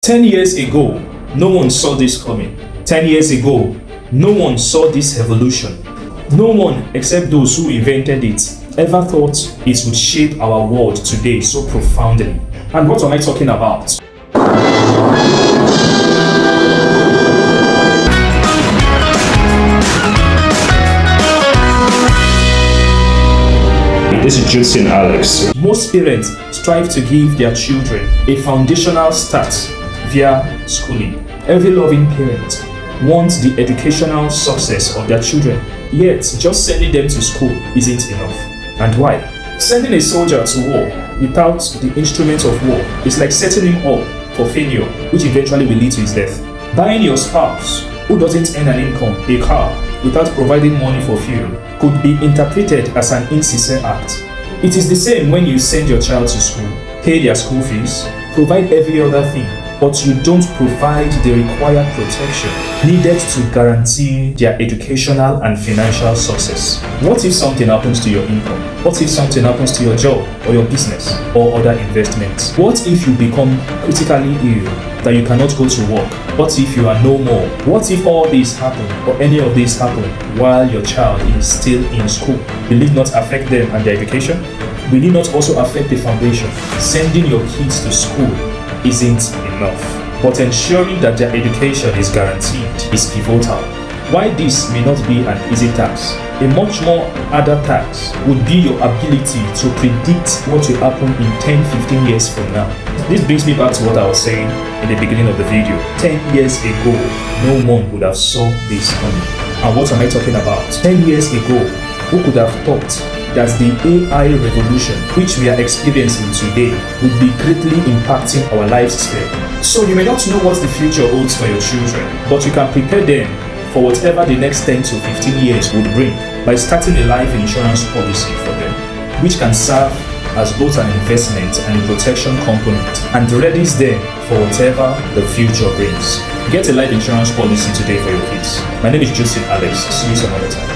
10 years ago, no one saw this coming. 10 years ago, no one saw this evolution. No one, except those who invented it, ever thought it would shape our world today so profoundly. And what am I talking about? This is Judeson Alex. Most parents strive to give their children a foundational start via schooling. Every loving parent wants the educational success of their children, yet just sending them to school isn't enough. And why? Sending a soldier to war without the instrument of war is like setting him up for failure, which eventually will lead to his death. Buying your spouse, who doesn't earn an income, a car without providing money for fuel could be interpreted as an insincere act. It is the same when you send your child to school, pay their school fees, provide every other thing, but you don't provide the required protection needed to guarantee their educational and financial success. What if something happens to your income? What if something happens to your job or your business or other investments? What if you become critically ill that you cannot go to work? What if you are no more? What if all this happen or any of this happen while your child is still in school? Will it not affect them and their education? Will it not also affect the foundation? Sending your kids to school isn't enough, but ensuring that their education is guaranteed is pivotal. Why this may not be an easy task, a much more harder task would be your ability to predict what will happen in 10-15 years from now. This brings me back to what I was saying in the beginning of the video. 10 years ago, no one would have saw this coming. And what am I talking about? 10 years ago, who could have thought that the AI revolution, which we are experiencing today, would be greatly impacting our lifesphere? So you may not know what the future holds for your children, but you can prepare them for whatever the next 10 to 15 years would bring by starting a life insurance policy for them, which can serve as both an investment and a protection component and readies them for whatever the future brings. Get a life insurance policy today for your kids. My name is Judeson Alex. See you some other time.